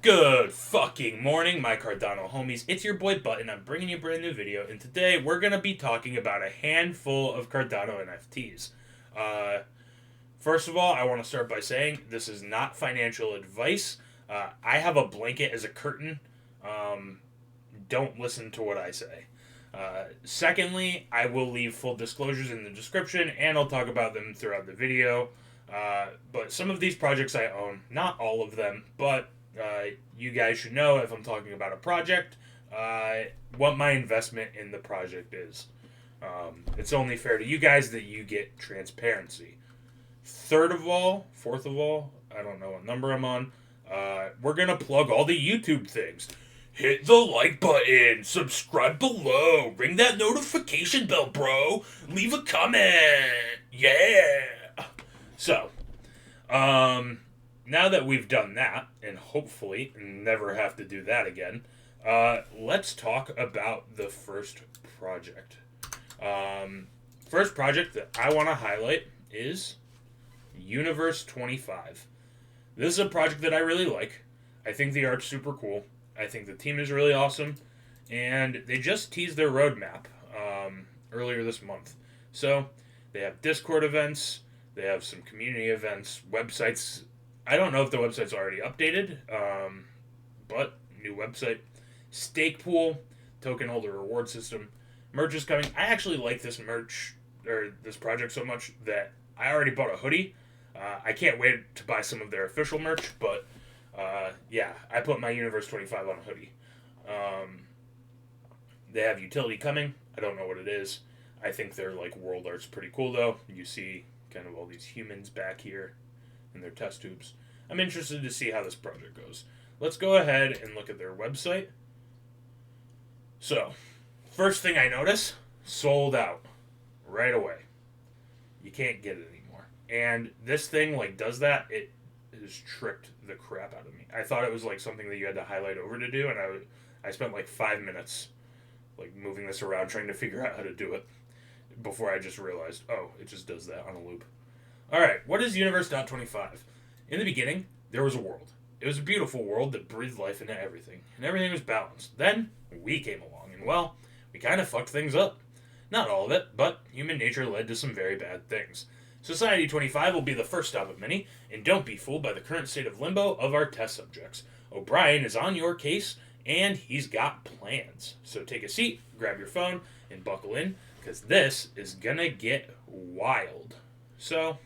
Good fucking morning, my Cardano homies. It's your boy Button. I'm bringing you a brand new video, and today we're going to be talking about a handful of Cardano NFTs. Uh, First of all, I want to start by saying this is not financial advice. I have a blanket as a curtain. Um, don't listen to what I say. Secondly, I will leave full disclosures in the description, and I'll talk about them throughout the video. But some of these projects I own, not all of them, but you guys should know if I'm talking about a project, what my investment in the project is. It's only fair to you guys that you get transparency. Fourth of all, I don't know what number I'm on. We're gonna plug all the YouTube things. Hit the like button, subscribe below, ring that notification bell, bro. Leave a comment. Yeah. So, now that we've done that, and hopefully never have to do that again, let's talk about the first project. First project that I want to highlight is Universe 25. This is a project that I really like. I think the art's super cool. I think the team is really awesome. And they just teased their roadmap earlier this month. So they have Discord events, they have some community events, websites. I don't know if the website's already updated, but new website. Stake pool, token holder reward system. Merch is coming. I actually like this merch, or this project so much that I already bought a hoodie. I can't wait to buy some of their official merch, but yeah, I put my Universe 25 on a hoodie. They have utility coming. I don't know what it is. I think their like world art's pretty cool though. You see kind of all these humans back here in their test tubes. I'm interested to see how this project goes. Let's go ahead and look at their website. So, first thing I notice, sold out right away. You can't get it anymore. And this thing like does that, it has tricked the crap out of me. I thought it was like something that you had to highlight over to do, and I spent like 5 minutes like moving this around trying to figure out how to do it before I just realized, oh, it just does that on a loop. Alright, what is Universe.25? In the beginning, there was a world. It was a beautiful world that breathed life into everything, and everything was balanced. Then, we came along, and well, we kind of fucked things up. Not all of it, but human nature led to some very bad things. Society 25 will be the first stop of many, and don't be fooled by the current state of limbo of our test subjects. O'Brien is on your case, and he's got plans. So take a seat, grab your phone, and buckle in, because this is gonna get wild. So,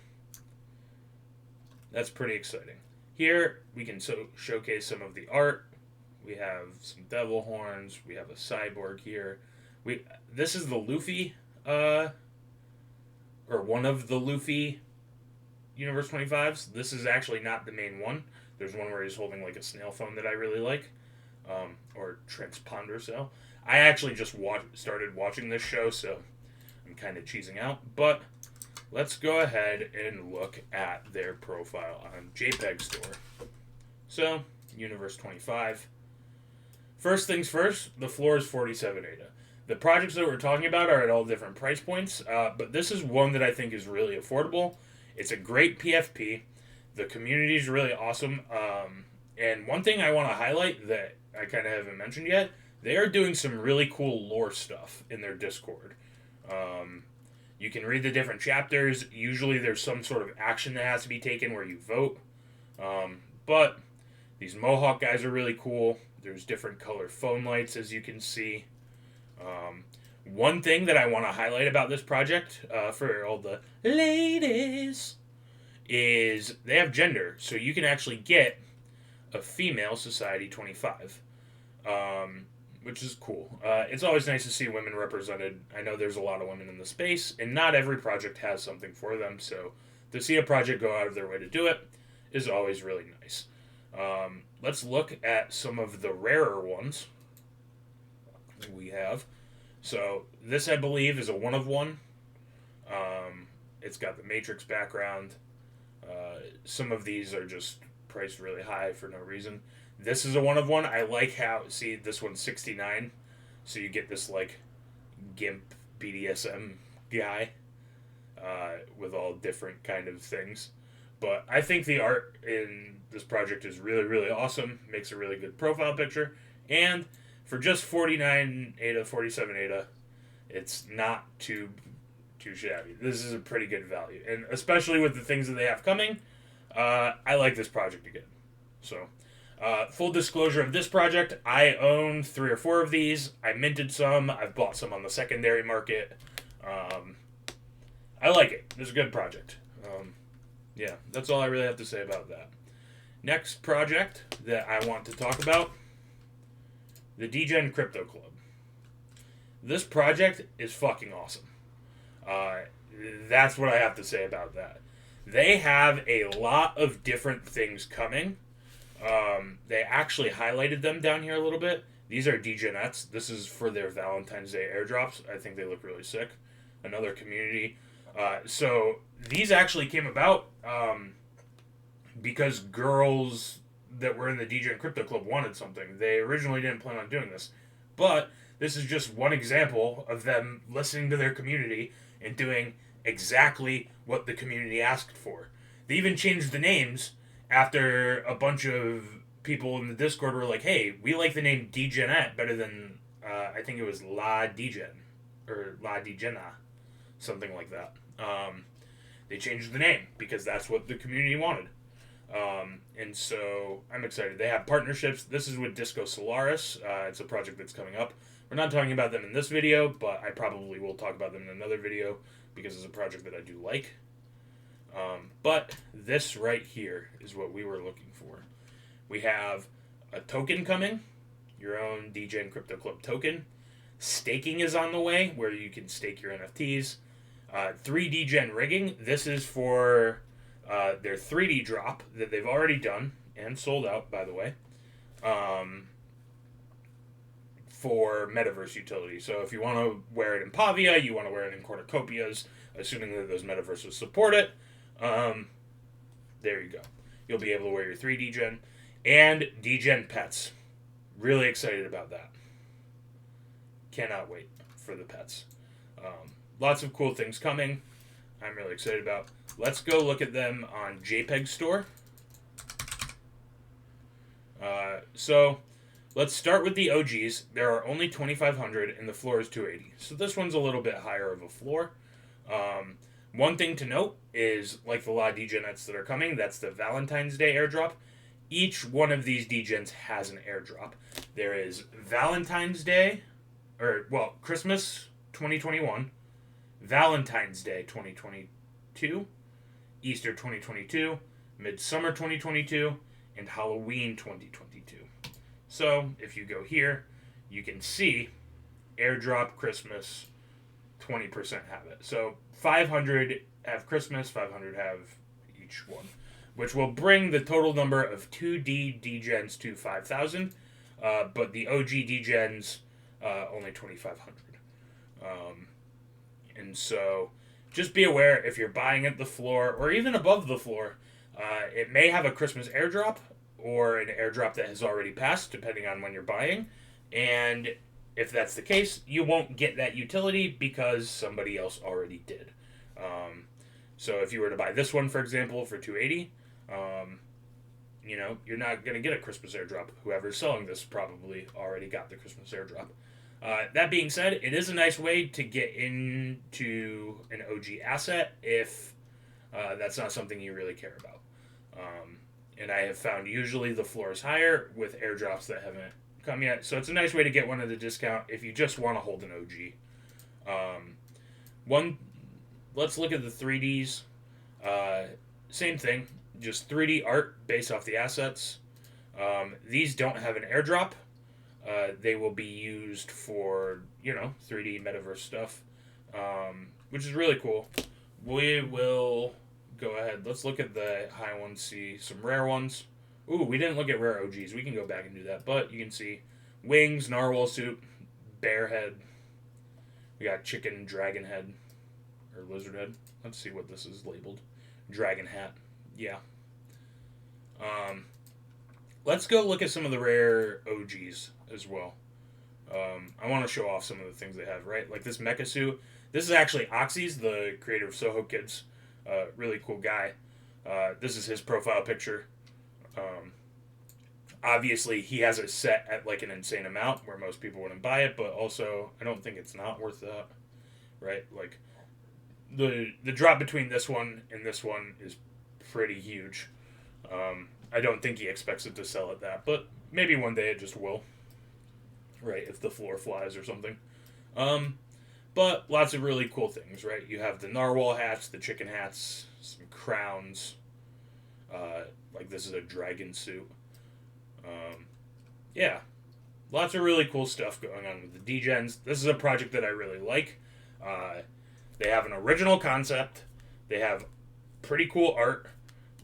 that's pretty exciting. Here, we can showcase some of the art. We have some devil horns. We have a cyborg here. This is the Luffy, or one of the Luffy Universe 25s. This is actually not the main one. There's one where he's holding like a snail phone that I really like, or transponder cell. I actually just started watching this show, so I'm kind of cheesing out. But let's go ahead and look at their profile on JPEG Store. So, Universe 25. First things first, the floor is 47 ADA. The projects that we're talking about are at all different price points, but this is one that I think is really affordable. It's a great PFP. The community is really awesome. And one thing I want to highlight that I kind of haven't mentioned yet, they are doing some really cool lore stuff in their Discord. You can read the different chapters. Usually there's some sort of action that has to be taken where you vote. But these Mohawk guys are really cool. There's different color phone lights, as you can see. One thing that I want to highlight about this project for all the ladies is they have gender. So you can actually get a female Society 25, which is cool. It's always nice to see women represented. I know there's a lot of women in the space, and not every project has something for them. So to see a project go out of their way to do it is always really nice. Let's look at some of the rarer ones we have. So this, I believe, is a one of one. It's got the Matrix background. Some of these are just priced really high for no reason. This is a one of one. I like how, see, this one's 69. So you get this like GIMP BDSM guy with all different kind of things. But I think the art in this project is really, really awesome. Makes a really good profile picture. And for just 49 ADA, 47 ADA, it's not too shabby. This is a pretty good value. And especially with the things that they have coming, I like this project again. So, full disclosure of this project, I own 3 or 4 of these. I minted some. I've bought some on the secondary market. I like it. This is a good project. Yeah, that's all I really have to say about that. Next project that I want to talk about, the Degen Crypto Club. This project is fucking awesome. That's what I have to say about that. They have a lot of different things coming. They actually highlighted them down here a little bit. These are Degenettes. This is for their Valentine's Day airdrops. I think they look really sick. Another community. So these actually came about because girls that were in the Degen Crypto Club wanted something. They originally didn't plan on doing this. But this is just one example of them listening to their community and doing exactly what the community asked for. They even changed the names after a bunch of people in the Discord were like, hey, we like the name Degenette better than, I think it was La Degen, or La Degena, something like that. They changed the name because that's what the community wanted. And so I'm excited. They have partnerships. This is with Disco Solaris. It's a project that's coming up. We're not talking about them in this video, but I probably will talk about them in another video because it's a project that I do like. But this right here is what we were looking for. We have a token coming, your own Degen Crypto Club token. Staking is on the way, where you can stake your NFTs. 3D Gen rigging. This is for their 3D drop that they've already done and sold out, by the way, for metaverse utility. So if you want to wear it in Pavia, you want to wear it in cornucopias, assuming that those metaverses support it, there you go. You'll be able to wear your 3D Gen and Degen pets. Really excited about that. Cannot wait for the pets. Lots of cool things coming. I'm really excited about. Let's go look at them on JPEG Store. So let's start with the OGs. There are only 2,500 and the floor is 280. So this one's a little bit higher of a floor. One thing to note is, like the La Degenettes that are coming, that's the Valentine's Day airdrop. Each one of these Degens has an airdrop. There is Valentine's Day, Christmas 2021, Valentine's Day 2022, Easter 2022, Midsummer 2022, and Halloween 2022. So if you go here, you can see airdrop Christmas, 20% have it. So 500 have Christmas, 500 have each one, which will bring the total number of 2D Degens to 5,000, but the OG Degens only 2,500. And so just be aware, if you're buying at the floor or even above the floor, it may have a Christmas airdrop or an airdrop that has already passed, depending on when you're buying. And if that's the case, you won't get that utility because somebody else already did. So if you were to buy this one, for example, for 280, you're not going to get a Christmas airdrop. Whoever's selling this probably already got the Christmas airdrop. That being said, it is a nice way to get into an OG asset if that's not something you really care about. And I have found usually the floor is higher with airdrops that haven't come yet. So it's a nice way to get one at a discount if you just want to hold an OG. Let's look at the 3Ds. Same thing, just 3D art based off the assets. These don't have an airdrop. They will be used for, 3D metaverse stuff, which is really cool. We will go ahead. Let's look at the high ones, see some rare ones. Ooh, we didn't look at rare OGs. We can go back and do that. But you can see wings, narwhal suit, bear head. We got chicken, dragon head, or lizard head. Let's see what this is labeled. Dragon hat. Yeah. Let's go look at some of the rare OGs as well. I want to show off some of the things they have, right? Like this mecha suit. This is actually Oxys, the creator of Soho Kids. Really cool guy. This is his profile picture. Um, Obviously, he has it set at like an insane amount where most people wouldn't buy it, but also I don't think it's not worth that, right? Like the drop between this one and this one is pretty huge. I don't think he expects it to sell at that, but maybe one day it just will, right? If the floor flies or something. Um, but lots of really cool things, right? You have the narwhal hats, the chicken hats, some crowns. Like this is a dragon suit. Um, yeah, lots of really cool stuff going on with the Degens. This is a project that I really like. Uh, they have an original concept. They have pretty cool art.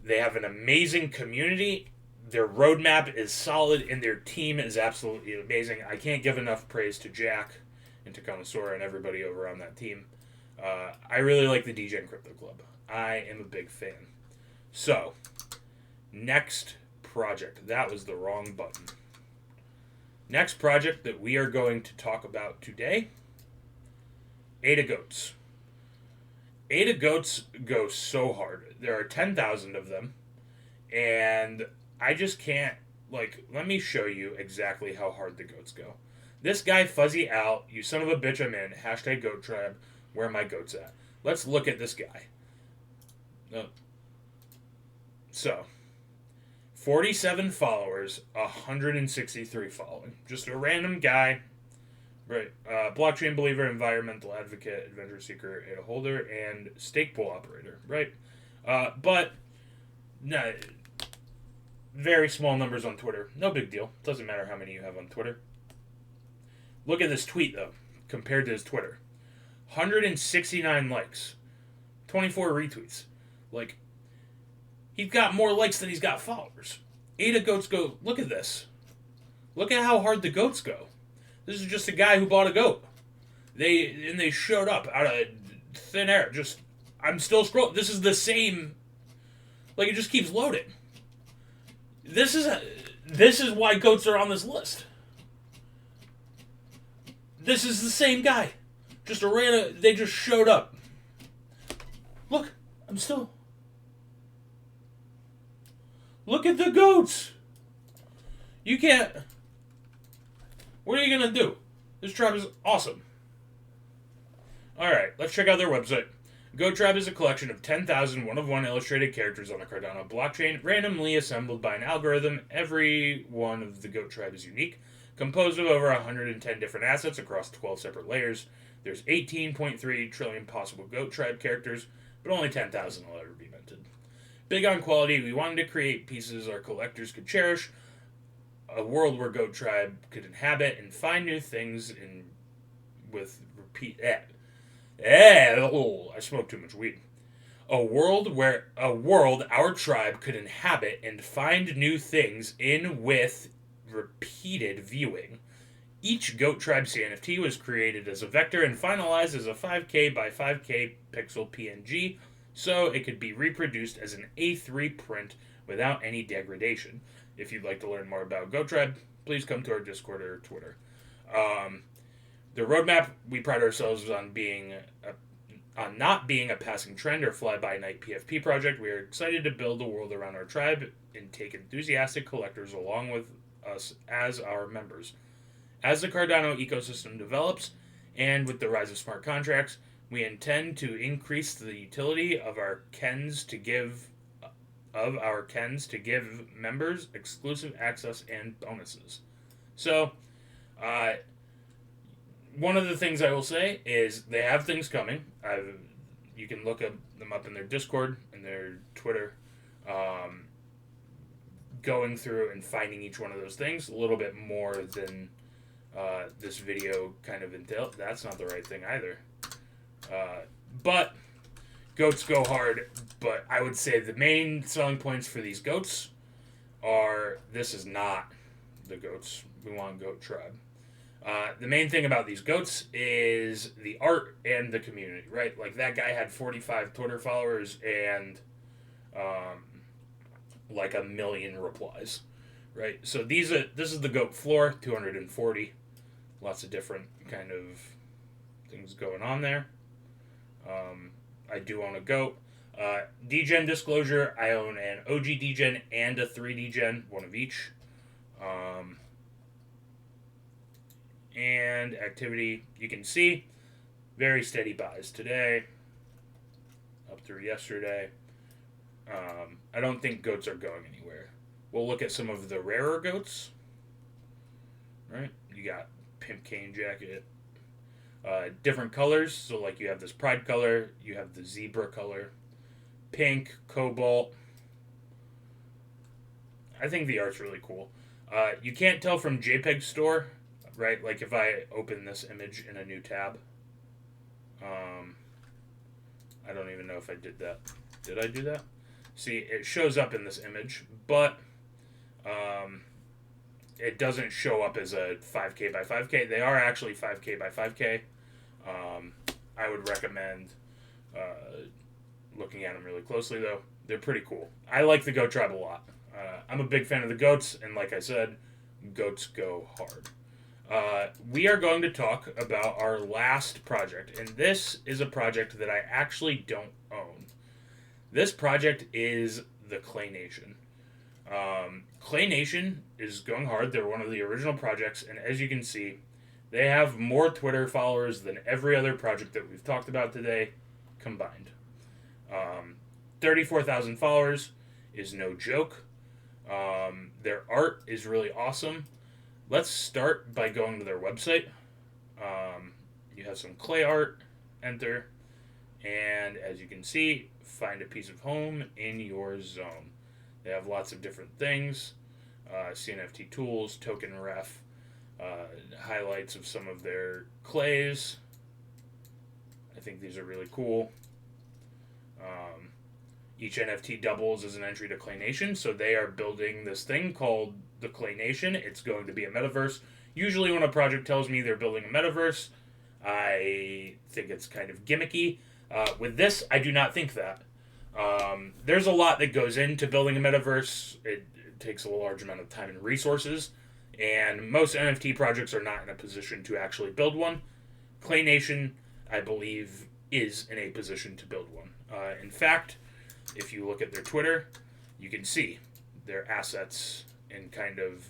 They have an amazing community. Their roadmap is solid, and their team is absolutely amazing. I can't give enough praise to Jack and to Connoisseur and everybody over on that team. I really like the Degen Crypto Club. I am a big fan. So, next project. That was the wrong button. Next project that we are going to talk about today, Ada Goats. Ada Goats go so hard. There are 10,000 of them, and I just can't, like, let me show you exactly how hard the goats go. This guy, Fuzzy Out, you son of a bitch, I'm in, hashtag Goat Tribe, where are my goats at? Let's look at this guy. So, 47 followers, 163 following. Just a random guy. Right. Blockchain believer, environmental advocate, adventure seeker, a holder, and stake pool operator. Right. But, no, very small numbers on Twitter. No big deal. Doesn't matter how many you have on Twitter. Look at this tweet, though, compared to his Twitter. 169 likes. 24 retweets. Like, he's got more likes than he's got followers. Ada Goats go, look at this. Look at how hard the goats go. This is just a guy who bought a goat. They showed up out of thin air. Just, I'm still scrolling. This is the same. Like, it just keeps loading. This is why goats are on this list. This is the same guy. Just a random. They just showed up. Look, I'm still. Look at the goats. You can't. What are you going to do? This tribe is awesome. Alright, let's check out their website. Goat Tribe is a collection of 10,000 one-of-one illustrated characters on the Cardano blockchain, randomly assembled by an algorithm. Every one of the Goat Tribe is unique, composed of over 110 different assets across 12 separate layers. There's 18.3 trillion possible Goat Tribe characters, but only 10,000 will ever be minted. Big on quality, we wanted to create pieces our collectors could cherish, a world where Goat Tribe could inhabit and find new things in with repeat. I smoked too much weed. A world our tribe could inhabit and find new things in with repeated viewing. Each Goat Tribe CNFT was created as a vector and finalized as a 5K by 5K pixel PNG, so it could be reproduced as an A3 print without any degradation. If you'd like to learn more about Goat Tribe, please come to our Discord or Twitter. The roadmap, we pride ourselves on on not being a passing trend or fly-by-night PFP project. We are excited to build a world around our tribe and take enthusiastic collectors along with us as our members. As the Cardano ecosystem develops, and with the rise of smart contracts, we intend to increase the utility of our Kens to give members exclusive access and bonuses. So, one of the things I will say is they have things coming. You can look them up in their Discord and their Twitter, going through and finding each one of those things a little bit more than this video kind of entails. That's not the right thing either. But goats go hard. But I would say the main selling points for these goats are this is not the goats we want Goat Tribe. The main thing about these goats is the art and the community, right? Like that guy had 45 Twitter followers and like 1 million replies, right? So this is the goat floor, 240. Lots of different kind of things going on there. I do own a goat. Degen disclosure, I own an OG Degen and a 3D Gen, one of each. And activity, you can see, very steady buys today, up through yesterday. I don't think goats are going anywhere. We'll look at some of the rarer goats. Right? You got Pimp Cane Jacket. Different colors. So, like, you have this pride color, you have the zebra color, pink, cobalt. I think the art's really cool. You can't tell from JPEG Store, right? Like, if I open this image in a new tab. I don't even know if I did that. Did I do that? See, it shows up in this image, but it doesn't show up as a 5K by 5K. They are actually 5K by 5K. I would recommend looking at them really closely, though. They're pretty cool. I like the goat tribe a lot. I'm a big fan of the goats, and like I said, goats go hard. We are going to talk about our last project, and this is a project that I actually don't own. This project is the Clay Nation. Clay Nation is going hard. They're one of the original projects, and as you can see, they have more Twitter followers than every other project that we've talked about today combined. 34,000 followers is no joke. Their art is really awesome. Let's start by going to their website. You have some clay art, enter, and as you can see, find a piece of home in your zone. They have lots of different things, CNFT tools, token ref, highlights of some of their clays. I think these are really cool. Each NFT doubles as an entry to Clay Nation, so they are building this thing called the Clay Nation. It's going to be a metaverse. Usually when a project tells me they're building a metaverse, I think it's kind of gimmicky. With this, I do not think that. There's a lot that goes into building a metaverse. It takes a large amount of time and resources, and most NFT projects are not in a position to actually build one. Clay Nation, I believe, is in a position to build one. In fact, if you look at their Twitter, you can see their assets and kind of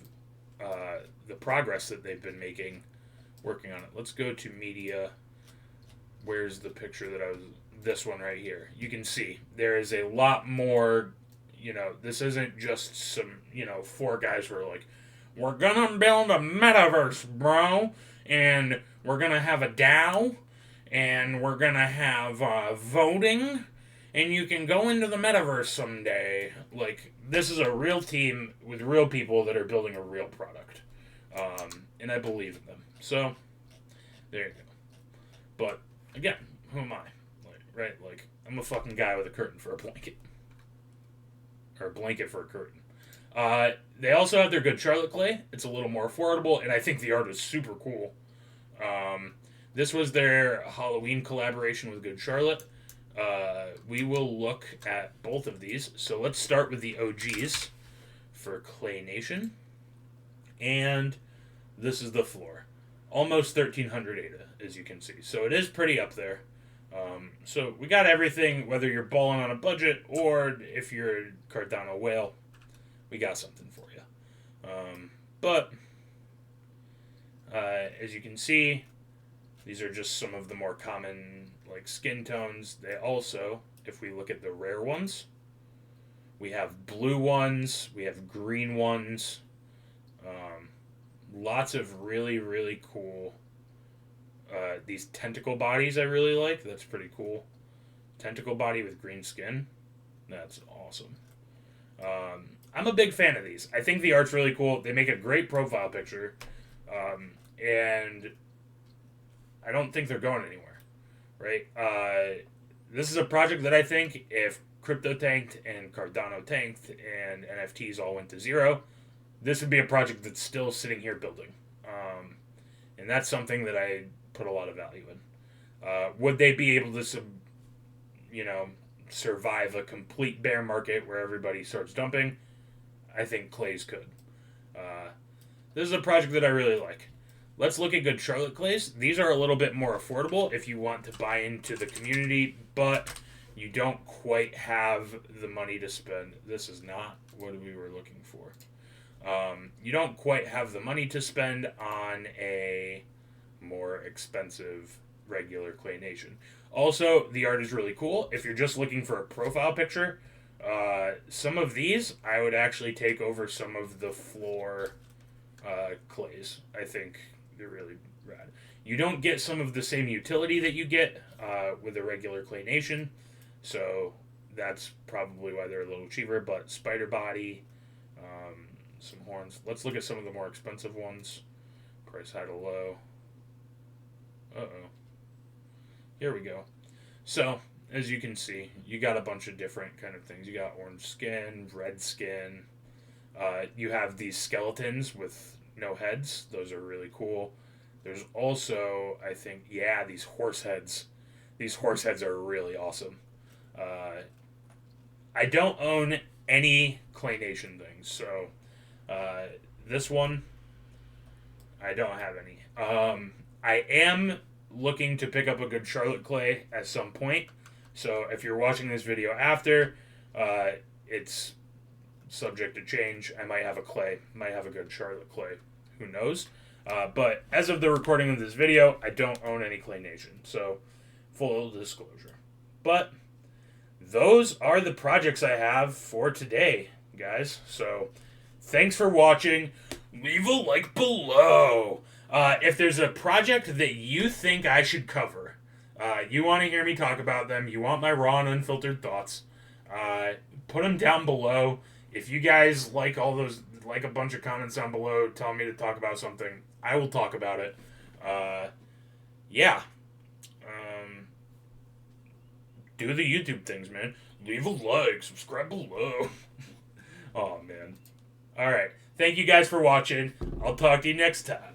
the progress that they've been making working on it. Let's go to media. Where's the picture that I was... This one right here. You can see there is a lot more, this isn't just some, 4 guys who are like, we're gonna build a metaverse, bro, and we're gonna have a DAO, and we're gonna have voting, and you can go into the metaverse someday. Like, this is a real team with real people that are building a real product. And I believe in them. So, there you go. But, again, who am I? Right? Like, I'm a fucking guy with a curtain for a blanket. Or a blanket for a curtain. They also have their Good Charlotte clay. It's a little more affordable, and I think the art is super cool. This was their Halloween collaboration with Good Charlotte. We will look at both of these. So let's start with the OGs for Clay Nation. And this is the floor. Almost 1,300 ADA, as you can see. So it is pretty up there. So we got everything, whether you're balling on a budget or if you're a Cardano whale, we got something for you. But as you can see, these are just some of the more common skin tones. They also, if we look at the rare ones, we have blue ones, we have green ones, lots of really, really cool. These tentacle bodies I really like. That's pretty cool. Tentacle body with green skin. That's awesome. I'm a big fan of these. I think the art's really cool. They make a great profile picture. And I don't think they're going anywhere. Right? This is a project that I think if crypto tanked and Cardano tanked and NFTs all went to zero, this would be a project that's still sitting here building. And that's something that I put a lot of value in. Would they be able to, survive a complete bear market where everybody starts dumping? I think clays could. This is a project that I really like. Let's look at Good Charlotte clays. These are a little bit more affordable if you want to buy into the community, but you don't quite have the money to spend. This is not what we were looking for. You don't quite have the money to spend on a more expensive regular clay nation. Also, the art is really cool. If you're just looking for a profile picture, some of these I would actually take over some of the floor clays. I think they're really rad. You don't get some of the same utility that you get with a regular clay nation, so that's probably why they're a little cheaper. But spider body, some horns. Let's look at some of the more expensive ones. Price high to low. Uh-oh. Here we go. So, as you can see, you got a bunch of different kind of things. You got orange skin, red skin. You have these skeletons with no heads. Those are really cool. There's also, I think, these horse heads. These horse heads are really awesome. I don't own any Clay Nation things, so this one, I don't have any. I am looking to pick up a good Charlotte Clay at some point. So if you're watching this video after, it's subject to change. I might have a clay, might have a good Charlotte Clay. Who knows? But as of the recording of this video, I don't own any Clay Nation. So full disclosure. But those are the projects I have for today, guys. So thanks for watching. Leave a like below. If there's a project that you think I should cover, you want to hear me talk about them, you want my raw and unfiltered thoughts, put them down below. If you guys like all those, like a bunch of comments down below telling me to talk about something, I will talk about it. Yeah. Do the YouTube things, man. Leave a like, subscribe below. Oh, man. Alright. Thank you guys for watching. I'll talk to you next time.